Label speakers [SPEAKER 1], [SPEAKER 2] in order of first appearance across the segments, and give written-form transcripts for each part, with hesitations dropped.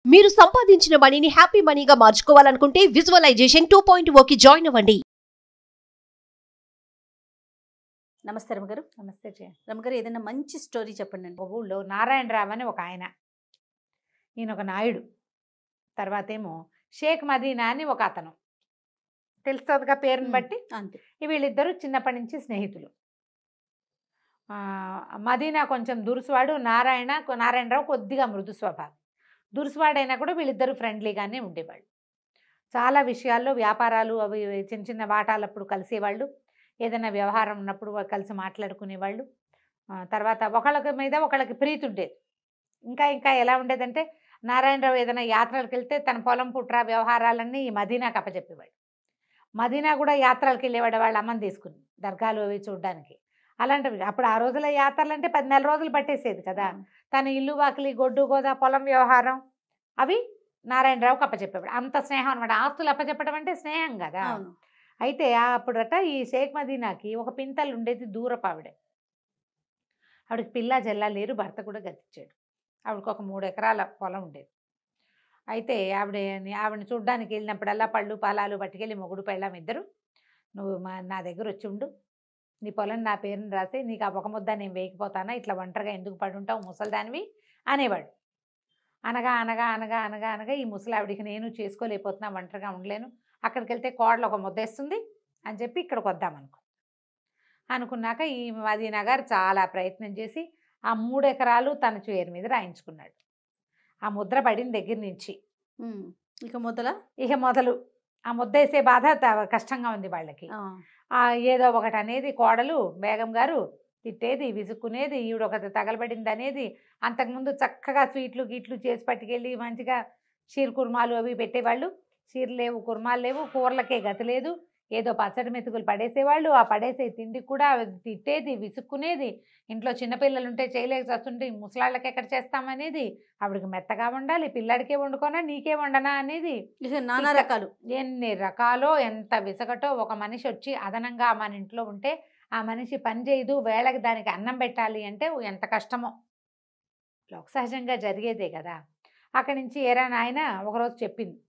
[SPEAKER 1] మీరు సంపాదించిన మనీని హ్యాపీ మనీగా మార్చుకోవాలనుకుంటే విజువలైజేషన్ 2.0కి జాయిన్ అవ్వండి.
[SPEAKER 2] నమస్తే రమగారు.
[SPEAKER 3] నమస్తే జయ.
[SPEAKER 2] రమగారు, ఏదైనా మంచి స్టోరీ చెప్పండి.
[SPEAKER 3] ఒక ఊళ్ళో నారాయణరావు అని ఒక ఆయన, ఈయన ఒక నాయుడు. తర్వాత ఏమో షేక్ మదీనా అని ఒక అతను, తెలుస్తుందిగా పేరుని బట్టి.
[SPEAKER 2] అంతే.
[SPEAKER 3] వీళ్ళిద్దరూ చిన్నప్పటి నుంచి స్నేహితులు. మదీనా కొంచెం దురుసువాడు, నారాయణరావు కొద్దిగా మృదు స్వభావం. దురుసువాడైనా కూడా వీళ్ళిద్దరూ ఫ్రెండ్లీగానే ఉండేవాళ్ళు. చాలా విషయాల్లో వ్యాపారాలు అవి చిన్న చిన్న వాటాలప్పుడు కలిసేవాళ్ళు, ఏదైనా వ్యవహారం ఉన్నప్పుడు కలిసి మాట్లాడుకునేవాళ్ళు. తర్వాత ఒకళ్ళకి మీద ఒకళ్ళకి ప్రీతి ఉండేది. ఇంకా ఎలా ఉండేదంటే, నారాయణరావు ఏదైనా యాత్రలకు వెళ్తే తన పొలం పుట్ర వ్యవహారాలన్నీ ఈ మదీనాకు అప్పచెప్పేవాడు. మదీనా కూడా యాత్రలకు వెళ్ళేవాడు వాళ్ళ అమ్మని తీసుకుని, దర్గాలు అవి చూడడానికి. అలాంటివి అప్పుడు ఆ రోజుల యాత్రలు అంటే 10 నెలల రోజులు పట్టేసేది కదా. తన ఇల్లు వాకిలి గొడ్డు గోదా పొలం వ్యవహారం అవి నారాయణరావుకి అప్పచెప్పేవాడు. అంత స్నేహం అనమాట. ఆస్తులు అప్పచెప్పడం అంటే స్నేహం కదా. అయితే అప్పుడట ఈ షేక్ మదీనాకి ఒక పింతలు ఉండేది, దూరపు ఆవిడకి పిల్ల జల్లా లేరు, భర్త కూడా గతిచ్చాడు. ఆవిడకి ఒక 3 ఎకరాల పొలం ఉండేది. అయితే ఆవిడని చూడ్డానికి వెళ్ళినప్పుడల్లా పళ్ళు పాలాలు పట్టుకెళ్ళి మొగుడు పెళ్ళాం ఇద్దరు, నువ్వు నా దగ్గర వచ్చి ఉండు, నీ పొలం నా పేరుని రాసి నీకు ఆ ఒక ముద్ద నేను వేయకపోతానా, ఇట్లా ఒంటరిగా ఎందుకు పడుంటావు ముసలిదానివి అనేవాడు. అనగా ఈ ముసలావిడికి నేను చేసుకోలేకపోతున్నా, ఒంటరిగా ఉండలేను, అక్కడికి వెళ్తే కోడలు ఒక ముద్ద వేస్తుంది అని చెప్పి ఇక్కడికి అనుకున్నాక ఈ మదీనా గారు చాలా ప్రయత్నం చేసి ఆ 3 ఎకరాలు తన పేరు మీద రాయించుకున్నాడు. ఆ ముద్ర పడిన దగ్గర నుంచి ఇక మొదలు ఆ ముద్ద వేసే బాధ కష్టంగా ఉంది వాళ్ళకి. ఏదో ఒకటి అనేది కోడలు బేగం గారు తిట్టేది, విసుక్కునేది, ఈవిడ ఒకటి తగలబడింది అనేది. అంతకుముందు చక్కగా స్వీట్లు గిట్లు చేసి పట్టుకెళ్ళి మంచిగా షీర్ కుర్మాలు అవి పెట్టేవాళ్ళు. షీర్ లేవు, కుర్మాలు లేవు, కూరలకే గతి లేదు, ఏదో పచ్చడి మెతుకులు పడేసేవాళ్ళు. ఆ పడేసే తిండి కూడా తిట్టేది, విసుక్కునేది. ఇంట్లో చిన్నపిల్లలు ఉంటే చేయలేక వస్తుంటే ముసలాళ్ళకి ఎక్కడ చేస్తామనేది. ఆవిడకి మెత్తగా వండాలి, పిల్లాడికే వండుకోనా నీకే వండనా అనేది.
[SPEAKER 2] నానా రకాలు,
[SPEAKER 3] ఎన్ని రకాలో, ఎంత విసగటో. ఒక మనిషి వచ్చి అదనంగా మన ఇంట్లో ఉంటే ఆ మనిషి పని చేయదు, వేళకి దానికి అన్నం పెట్టాలి అంటే ఎంత కష్టమో. లోక సహజంగా జరిగేదే కదా. అక్కడి నుంచి ఏరా నాయన ఒకరోజు చెప్పింది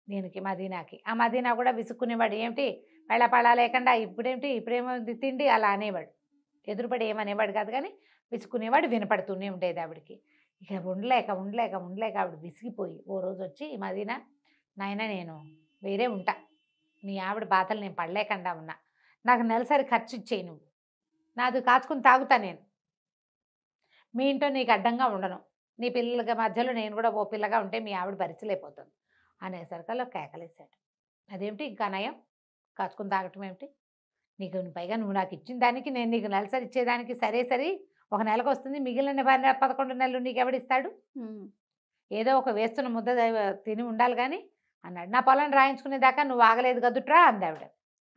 [SPEAKER 3] దీనికి, మదీనాకి. ఆ మదీనా కూడా విసుక్కునేవాడు, ఏమిటి వెళ్ళపడా లేకుండా ఇప్పుడేమో తిండి అలా అనేవాడు. ఎదురుపడి ఏమనేవాడు కాదు కానీ విసుక్కునేవాడు, వినపడుతూనే ఉండేది ఆవిడికి. ఇక ఉండలేక ఆవిడ విసిగిపోయి ఓ రోజు వచ్చి, మదీనా నాయన నేను వేరే ఉంటా, మీ ఆవిడ బాధలు నేను పడలేకుండా ఉన్నా, నాకు నెలసరి ఖర్చు ఇచ్చేయి, నువ్వు నాది కాచుకుని తాగుతా, నేను మీ ఇంట్లో నీకు అడ్డంగా ఉండను, నీ పిల్లల మధ్యలో నేను కూడా ఓ పిల్లగా ఉంటే మీ ఆవిడ భరించలేకపోతుంది అనేసరికల్లో కేకలేశాడు. అదేమిటి ఇంకా నయం, కాచుకుని తాగటం ఏమిటి, నీకు పైగా నువ్వు నాకు ఇచ్చిన దానికి నేను నీకు నెలసరి ఇచ్చేదానికి సరే ఒక నెలకు వస్తుంది, మిగిలిన 11 నెలలు నీకు ఎవడిస్తాడు, ఏదో ఒక వేస్తున్న ముద్ద తిని ఉండాలి కానీ అన్నాడు. నా పొలం రాయించుకునేదాకా నువ్వు ఆగలేదు కదుట్రా అంది ఆవిడ.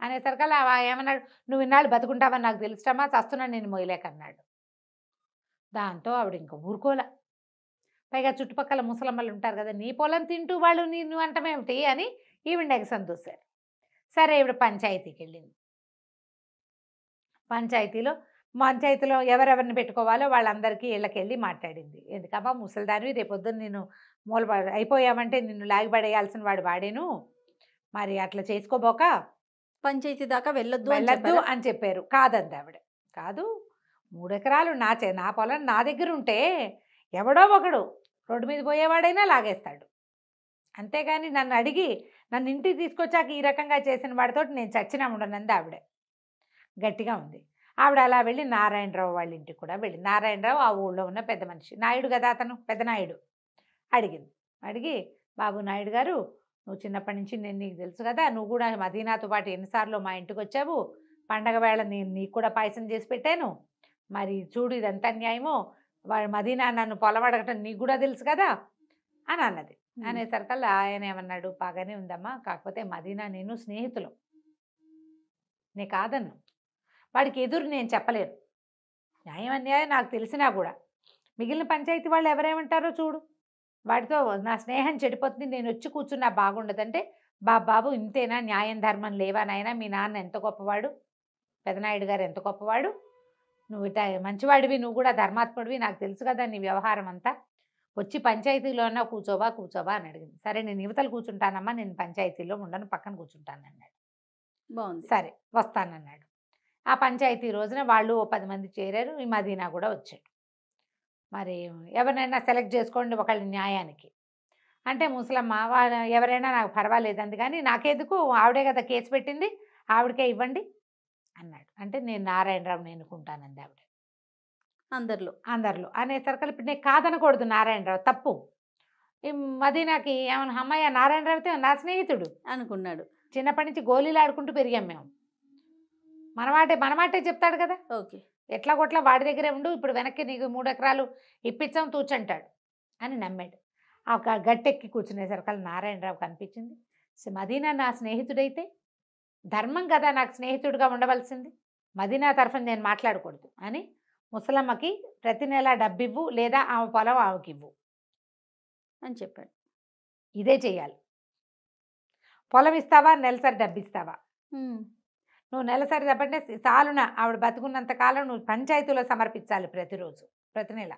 [SPEAKER 3] అనేసరికల్లా ఏమన్నాడు, నువ్వు ఇన్నాళ్ళు బతుకుంటావని నాకు తెలుస్తామా, చస్తున్నాను నేను మొయ్యలేకన్నాడు. దాంతో ఆవిడ ఇంకా ఊరుకోలే. పైగా చుట్టుపక్కల ముసలమ్మలు ఉంటారు కదా, నీ పొలం తింటూ వాళ్ళు నిన్ను అంటమేమిటి అని ఈవిడ ఎగసం చూశారు. సరే ఈవిడ పంచాయతీకి వెళ్ళింది. పంచాయతీలో ఎవరెవరిని పెట్టుకోవాలో వాళ్ళందరికీ ఇళ్ళకెళ్ళి మాట్లాడింది. ఎందుకమ్మా ముసలిదానివి, రేపొద్దున నేను అయిపోయామంటే నిన్ను లాగిపడేయాల్సిన వాడేను, మరి అట్లా చేసుకోబోక
[SPEAKER 2] పంచాయతీ దాకా వెళ్ళొద్దు
[SPEAKER 3] అని చెప్పారు. కాదంది ఆవిడ. కాదు, 3 ఎకరాలు నా పొలం నా దగ్గర ఉంటే ఎవడో ఒకడు రోడ్డు మీద పోయేవాడైనా లాగేస్తాడు, అంతేగాని నన్ను అడిగి నన్ను ఇంటికి తీసుకొచ్చాక ఈ రకంగా చేసిన వాడితో నేను చచ్చినా ఉండనంది ఆవిడ. గట్టిగా ఉంది ఆవిడ. అలా వెళ్ళి నారాయణరావు వాళ్ళ ఇంటికి కూడా వెళ్ళి, నారాయణరావు ఆ ఊళ్ళో ఉన్న పెద్ద మనిషి, నాయుడు కదా అతను, పెద్ద నాయుడు. అడిగి బాబు నాయుడు గారు, నువ్వు చిన్నప్పటి నుంచి నేను నీకు తెలుసు కదా, నువ్వు కూడా మదీనాతో పాటు ఎన్నిసార్లు మా ఇంటికి వచ్చావు, పండగ వేళ నేను నీకు కూడా పాయసం చేసి పెట్టాను, మరి చూడు ఇదంతా న్యాయమో, వాడు మదీనా నన్ను పొలం అడగటం నీకు కూడా తెలుసు కదా అని అన్నది. అనేసరికల్లా ఆయన ఏమన్నాడు, బాగానే ఉందమ్మా, కాకపోతే మదీనా నేను స్నేహితులు, నే కాదన్ను, వాడికి ఎదురు నేను చెప్పలేను, న్యాయం అన్యాయం నాకు తెలిసినా కూడా మిగిలిన పంచాయతీ వాళ్ళు ఎవరేమంటారో చూడు, వాడితో నా స్నేహం చెడిపోతుంది, నేను వచ్చి కూర్చున్నా బాగుండదంటే, బాబు ఇంతేనా, న్యాయం ధర్మం లేవా నాయనా, మీ నాన్న ఎంత గొప్పవాడు, పెదనాయుడు గారు ఎంత గొప్పవాడు, నువ్వు మంచివాడివి, నువ్వు కూడా ధర్మాత్ముడివి, నాకు తెలుసు కదా నీ వ్యవహారం అంతా, వచ్చి పంచాయతీలో అన్నా కూర్చోవా అని అడిగింది. సరే నేను యువతలు కూర్చుంటానమ్మా, నేను పంచాయతీలో ఉండను, పక్కన కూర్చుంటాను అన్నాడు.
[SPEAKER 2] బాగుంది.
[SPEAKER 3] సరే వస్తానన్నాడు. ఆ పంచాయతీ రోజున వాళ్ళు ఓ 10 మంది చేరారు. ఈ మదీనా కూడా వచ్చాడు. మరి ఎవరినైనా సెలెక్ట్ చేసుకోండి ఒకళ్ళ న్యాయానికి అంటే ముసలమ్మ ఎవరైనా నాకు పర్వాలేదు అంది, కానీ నాకెందుకు, ఆవిడే కదా కేసు పెట్టింది, ఆవిడకే ఇవ్వండి అన్నాడు. అంటే నేను నారాయణరావుని ఎన్నుకుంటానంది ఆవిడ అందరిలో అనేసరికి ఇప్పుడు నేను కాదనకూడదు, నారాయణరావు తప్పు. ఈ మదీనాకి ఏమన్నా అమ్మాయి నారాయణరావుతే నా స్నేహితుడు
[SPEAKER 2] అనుకున్నాడు.
[SPEAKER 3] చిన్నప్పటి నుంచి గోళీలు ఆడుకుంటూ పెరిగాం మేము. మనమాటే చెప్తాడు కదా,
[SPEAKER 2] ఓకే
[SPEAKER 3] ఎట్లా కొట్లా వాడి దగ్గరే ఉండు, ఇప్పుడు వెనక్కి నీకు 3 ఎకరాలు ఇప్పించాం తూచంటాడు అని నమ్మాడు. ఆ గట్టెక్కి కూర్చునేసరికి నారాయణరావు కనిపించింది. మదీనా నా స్నేహితుడైతే ధర్మం కదా నాకు స్నేహితుడిగా ఉండవలసింది, మదీనా తరఫున నేను మాట్లాడకూడదు అని ముసలమ్మకి ప్రతి నెల డబ్బివ్వు, లేదా ఆమె పొలం ఆమెకి ఇవ్వు
[SPEAKER 2] అని చెప్పాడు.
[SPEAKER 3] ఇదే చెయ్యాలి. పొలం ఇస్తావా, నెలసరి డబ్బు ఇస్తావా? నువ్వు నెలసరి డబ్బంటే చాలున ఆవిడ బతుకున్నంత కాలం నువ్వు పంచాయతీలో సమర్పించాలి ప్రతిరోజు, ప్రతి నెల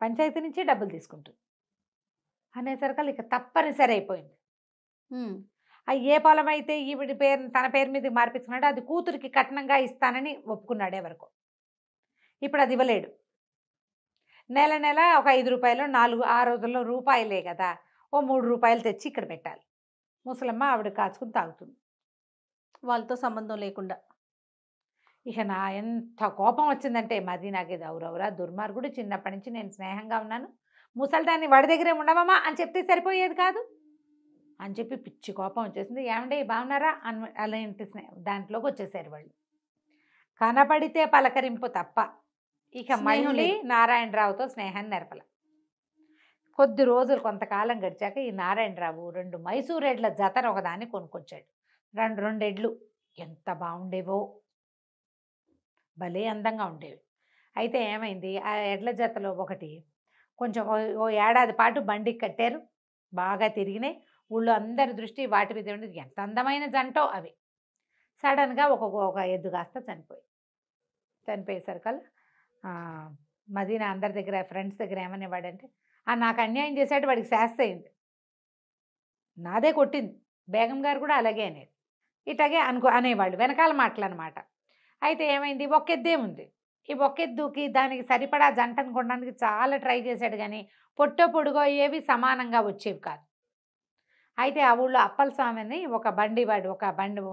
[SPEAKER 3] పంచాయతీ నుంచి డబ్బులు తీసుకుంటుంది అనేసరికి ఇక తప్పనిసరి అయిపోయింది. ఏ పొలం అయితే ఈవిడి పేరు తన పేరు మీద మార్పించుకున్నాడో అది కూతురికి కట్నంగా ఇస్తానని ఒప్పుకున్నాడు ఎవరికో. ఇప్పుడు అది ఇవ్వలేడు. నెల ఒక 5 రూపాయలు 4 ఆ రోజుల్లో రూపాయలే కదా, ఓ 3 రూపాయలు తెచ్చి ఇక్కడ పెట్టాలి. ముసలమ్మ ఆవిడ కాచుకుని తాగుతుంది
[SPEAKER 2] వాళ్ళతో సంబంధం లేకుండా.
[SPEAKER 3] ఇక నా ఎంత కోపం వచ్చిందంటే మదీనాకి దౌరవురా దుర్మార్గుడు, చిన్నప్పటి నుంచి నేను స్నేహంగా ఉన్నాను, ముసలిదాన్ని వాడి దగ్గరే ఉండవమ్మా అని చెప్తే సరిపోయేది కాదు అని చెప్పి పిచ్చి కోపం వచ్చేసింది. ఏమంటే బాగున్నారా అని అలాంటి దాంట్లోకి వచ్చేసారు వాళ్ళు. కనపడితే పలకరింపు తప్ప ఇక మళ్ళీ నారాయణరావుతో స్నేహాన్ని నెరపల. కొద్ది రోజులు కొంతకాలం గడిచాక ఈ నారాయణరావు 2 మైసూరెడ్ల జతను ఒకదాన్ని కొనుక్కొచ్చాడు. 2 ఎడ్లు ఎంత బాగుండేవో, భలే అందంగా ఉండేవి. అయితే ఏమైంది, ఆ ఎడ్ల జతలో ఒకటి కొంచెం ఓ ఏడాది పాటు బండికి కట్టారు, బాగా తిరిగినాయి. ఊళ్ళో అందరి దృష్టి వాటి మీద ఉండేది, ఎంత అందమైన జంటో అవి. సడన్గా ఒక ఎద్దు కాస్త చనిపోయేసరికల్లా మదీనా అందరి దగ్గర ఫ్రెండ్స్ దగ్గర ఏమనేవాడంటే, నాకు అన్యాయం చేశాడు, వాడికి శాస్తి అయింది, నాదే కొట్టింది, బేగం గారు కూడా అలాగే అనేది, ఇట్లాగే అనేవాళ్ళు వెనకాల మాటలు అనమాట. అయితే ఏమైంది, ఒక్కెద్దేముంది, ఈ ఒక్కెద్దుకి దానికి సరిపడా జంటను కొనడానికి చాలా ట్రై చేశాడు, కానీ పొట్టో ఏవి సమానంగా వచ్చేవి కాదు. అయితే ఆ ఊళ్ళో అప్పల స్వామిని ఒక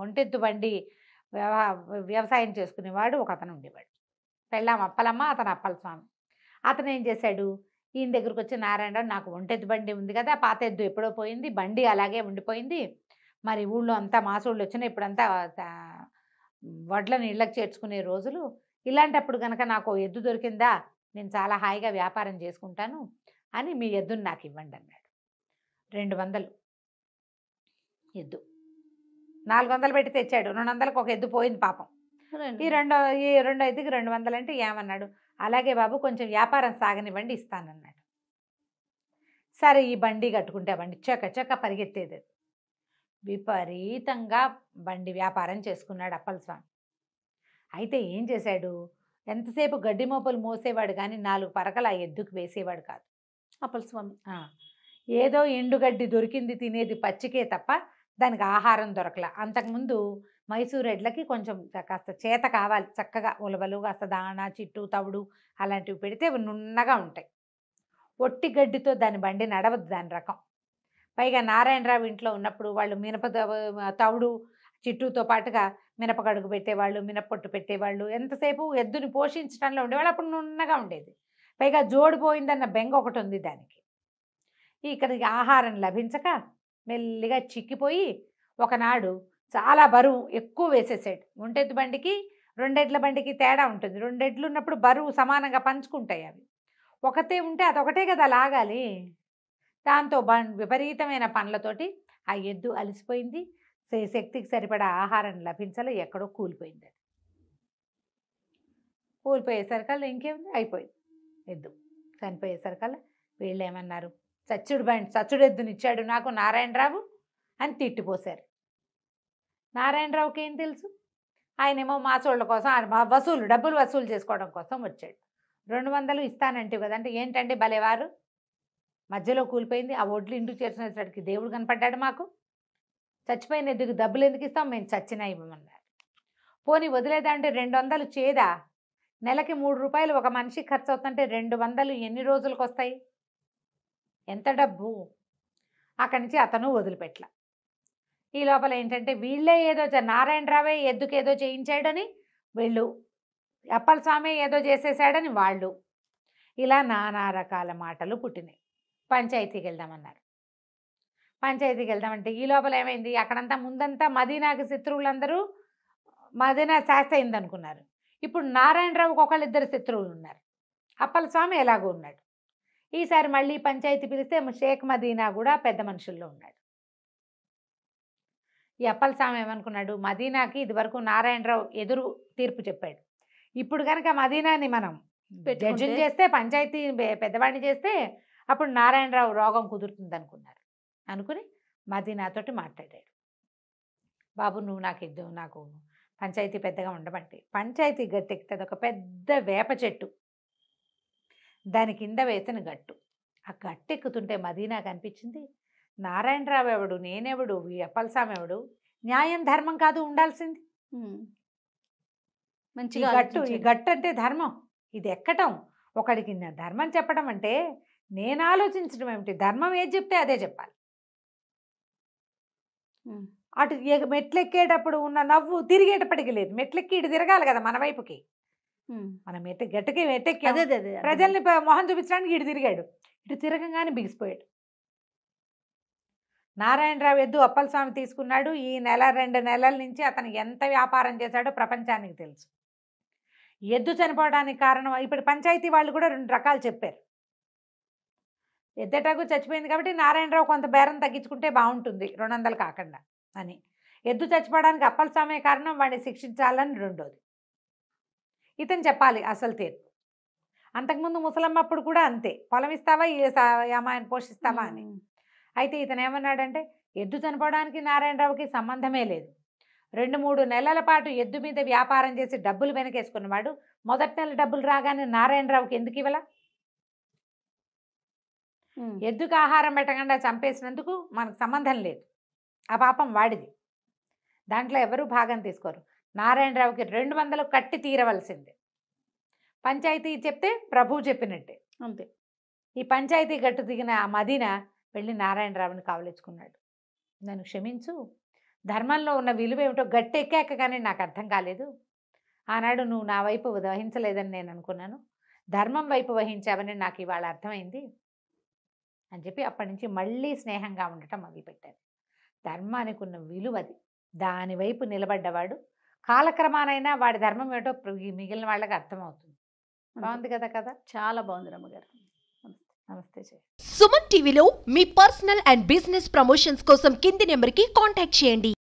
[SPEAKER 3] ఒంటెద్దు బండి వ్యవసాయం చేసుకునేవాడు ఒక అతను ఉండేవాడు. పెళ్ళాం అప్పలమ్మ, అతను అప్పల స్వామి. అతను ఏం చేశాడు, ఈయన దగ్గరకు వచ్చి, నారాయణరావు నాకు ఒంటెద్దు బండి ఉంది కదా, పాత ఎద్దు ఎప్పుడో పోయింది, బండి అలాగే ఉండిపోయింది, మరి ఊళ్ళో అంతా మాసోళ్ళు వచ్చినా ఇప్పుడంతా వడ్లను ఇళ్ళకి చేర్చుకునే రోజులు, ఇలాంటప్పుడు కనుక నాకు ఎద్దు దొరికిందా, నేను చాలా హాయిగా వ్యాపారం చేసుకుంటాను అని మీ ఎద్దుని నాకు ఇవ్వండి అన్నాడు. 200 ఎద్దు, 400 పెట్టి తెచ్చాడు, 200కి ఒక ఎద్దు పోయింది పాపం. ఈ రెండో ఎద్దుకి 200 అంటే ఏమన్నాడు, అలాగే బాబు కొంచెం వ్యాపారం సాగనివ్వండి ఇస్తానన్నాడు. సరే ఈ బండి కట్టుకుంటే బండి చక్క పరిగెత్తేది. విపరీతంగా బండి వ్యాపారం చేసుకున్నాడు అప్పల స్వామి. అయితే ఏం చేశాడు, ఎంతసేపు గడ్డి మోపులు మోసేవాడు కానీ 4 పరకలు ఆ ఎద్దుకు వేసేవాడు కాదు
[SPEAKER 2] అప్పల స్వామి.
[SPEAKER 3] ఏదో ఎండుగడ్డి దొరికింది తినేది పచ్చికే తప్ప దానికి ఆహారం దొరకల. అంతకుముందు మైసూర్ ఎడ్లకి కొంచెం కాస్త చేత కావాలి, చక్కగా ఉలవలు, కాస్త దాణా, చిట్టు, తవుడు అలాంటివి పెడితే అవి నున్నగా ఉంటాయి. ఒట్టి గడ్డితో దాని బండి నడవద్దు దాని రకం. పైగా నారాయణరావు ఇంట్లో ఉన్నప్పుడు వాళ్ళు తవుడు చిట్టుతో పాటుగా మినపగడుగు పెట్టేవాళ్ళు, మినపొట్టు పెట్టేవాళ్ళు, ఎంతసేపు ఎద్దుని పోషించడంలో ఉండేవాళ్ళు. అప్పుడు నున్నగా ఉండేది. పైగా జోడిపోయిందన్న బెంగ ఒకటి ఉంది దానికి. ఇక్కడికి ఆహారం లభించక మెల్లిగా చిక్కిపోయి ఒకనాడు చాలా బరువు ఎక్కువ వేసేసాడు. ఒంటెద్దు బండికి 2 ఎడ్ల బండికి తేడా ఉంటుంది. 2 ఎడ్లు ఉన్నప్పుడు బరువు సమానంగా పంచుకుంటాయి. అవి ఒకటే ఉంటే అదొకటే కదా లాగాలి. దాంతో విపరీతమైన పనులతోటి ఆ ఎద్దు అలసిపోయింది. శక్తికి సరిపడా ఆహారం లభించాలి, ఎక్కడో కూలిపోయింది. అది కూలిపోయేసరికల్లా ఇంకేముంది, అయిపోయింది. ఎద్దు చనిపోయేసరికల్లా వీళ్ళు ఏమన్నారు, చచ్చుడు ఎద్దునిచ్చాడు నాకు నారాయణరావు అని తిట్టిపోశారు. నారాయణరావుకి ఏం తెలుసు, ఆయనేమో మాసోళ్ళ కోసం డబ్బులు వసూలు చేసుకోవడం కోసం వచ్చాడు. 200 ఇస్తానంటే కదంటే, ఏంటంటే భలేవారు మధ్యలో కూలిపోయింది. ఆ ఒడ్లు ఇంటికి చేర్చినప్పటికి దేవుడు కనపడ్డాడు మాకు. చచ్చిపోయిన ఎద్దుకు డబ్బులు ఎందుకు ఇస్తాం, మేము చచ్చినా ఇవ్వమన్నారు. పోనీ వదిలేదంటే 200 చేదా, నెలకి 3 రూపాయలు ఒక మనిషికి ఖర్చు అవుతుంటే 200 ఎన్ని రోజులకు వస్తాయి, ఎంత డబ్బు. అక్కడి నుంచి అతను వదిలిపెట్ల. ఈ లోపల ఏంటంటే వీళ్ళే ఏదో నారాయణరావే ఎద్దుకు ఏదో చేయించాడని వీళ్ళు, అప్పల స్వామి ఏదో చేసేసాడని వాళ్ళు, ఇలా నానా రకాల మాటలు పుట్టినాయి. పంచాయతీకి వెళ్దామన్నారు. పంచాయతీకి వెళ్దామంటే ఈ లోపల ఏమైంది, అక్కడంతా ముందంతా మదీనాకి శత్రువులందరూ మదీనా శాస్త్ర అయింది అనుకున్నారు. ఇప్పుడు నారాయణరావుకి ఒకళ్ళిద్దరు శత్రువులు ఉన్నారు. అప్పల స్వామి ఎలాగో ఉన్నాడు. ఈసారి మళ్ళీ పంచాయతీ పిలిస్తే షేక్ మదీనా కూడా పెద్ద మనుషుల్లో ఉన్నాడు. ఈ అప్పల స్వామి ఏమనుకున్నాడు, మదీనాకి ఇదివరకు నారాయణరావు ఎదురు తీర్పు చెప్పాడు. ఇప్పుడు కనుక మదీనాని మనం జడ్జిని చేస్తే, పంచాయతీ పెద్దవాడిని చేస్తే అప్పుడు నారాయణరావు రోగం కుదురుతుంది అనుకున్నారు. అనుకుని మదీనాతోటి మాట్లాడాడు. బాబు నువ్వు నాకు పంచాయతీ పెద్దగా ఉండమంటే, పంచాయతీ గట్టెక్కుతుంది ఒక పెద్ద వేప చెట్టు, దాని కింద వేసిన గట్టు. ఆ గట్టెక్కుతుంటే మదీనాకు అనిపించింది, నారాయణరావు ఎవడు, నేనెవడు, ఈ అప్పలస్వామి ఎవడు, న్యాయం ధర్మం కాదు ఉండాల్సింది.
[SPEAKER 2] మంచిగా
[SPEAKER 3] ఈ గట్టు అంటే ధర్మం, ఇది ఎక్కటం, ఒకడికి ధర్మం చెప్పడం అంటే నేను ఆలోచించడం ఏమిటి, ధర్మం ఏది చెప్తే అదే చెప్పాలి. అటు మెట్లెక్కేటప్పుడు ఉన్న నవ్వు తిరిగేటప్పటికి లేదు, మెట్లెక్కి ఇటు తిరగాలి కదా మన వైపుకి. మనం గట్టకి మెట్టెక్కి ప్రజల్ని మొహం చూపించడానికి ఇటు తిరిగాడు, ఇటు తిరగంగానే బిగిసిపోయాడు. నారాయణరావు ఎద్దు అప్పలస్వామి తీసుకున్నాడు. ఈ 1-2 నెలల నుంచి అతను ఎంత వ్యాపారం చేశాడో ప్రపంచానికి తెలుసు. ఎద్దు చనిపోవడానికి కారణం ఇప్పుడు పంచాయతీ వాళ్ళు కూడా 2 రకాలు చెప్పారు. ఎద్దెటాకు చచ్చిపోయింది కాబట్టి నారాయణరావు కొంత బేరం తగ్గించుకుంటే బాగుంటుంది 200 కాకుండా అని. ఎద్దు చచ్చిపోవడానికి అప్పలస్వామి కారణం, వాడిని శిక్షించాలని రెండోది. ఇతను చెప్పాలి అసలు తీర్పు. అంతకుముందు ముసలమ్మ అప్పుడు కూడా అంతే, పొలం ఇస్తావా ఈ అమ్మాయిని పోషిస్తావా అని. అయితే ఇతను ఏమన్నాడంటే, ఎద్దు చనిపోవడానికి నారాయణరావుకి సంబంధమే లేదు. 2-3 నెలల పాటు ఎద్దు మీద వ్యాపారం చేసి డబ్బులు వెనకేసుకున్నవాడు మొదటి నెల డబ్బులు రాగానే నారాయణరావుకి ఎందుకు ఇవ్వాల? ఎద్దుకు ఆహారం పెట్టకుండా చంపేసినందుకు మనకు సంబంధం లేదు, ఆ పాపం వాడిది, దాంట్లో ఎవరూ భాగం తీసుకోరు. నారాయణరావుకి 200 కట్టి తీరవలసిందే. పంచాయతీ చెప్తే ప్రభువు చెప్పినట్టే అంతే. ఈ పంచాయతీ గట్టు దిగిన ఆ మదీనా వెళ్ళి నారాయణరావుని కావలించుకున్నాడు. నన్ను క్షమించు, ధర్మంలో ఉన్న విలువ ఏమిటో గట్టి ఎక్కాక కానీ నాకు అర్థం కాలేదు. ఆనాడు నువ్వు నా వైపు వహించలేదని నేను అనుకున్నాను, ధర్మం వైపు వహించావని నాకు ఇవాళ అర్థమైంది అని చెప్పి అప్పటి నుంచి మళ్ళీ స్నేహంగా ఉండటం మొదలుపెట్టారు. ధర్మానికి ఉన్న విలువది, దాని వైపు నిలబడ్డవాడు కాలక్రమానైనా వాడి ధర్మం ఏమిటో మిగిలిన వాళ్ళకి అర్థమవుతుంది. బాగుంది కదా కదా,
[SPEAKER 2] చాలా బాగుంది రమ్మగారు.
[SPEAKER 3] నమస్తే.
[SPEAKER 1] సుమన్ టీవీలో మీ పర్సనల్ అండ్ బిజినెస్ ప్రమోషన్స్ కోసం కింది నెంబర్కి కాంటాక్ట్ చేయండి.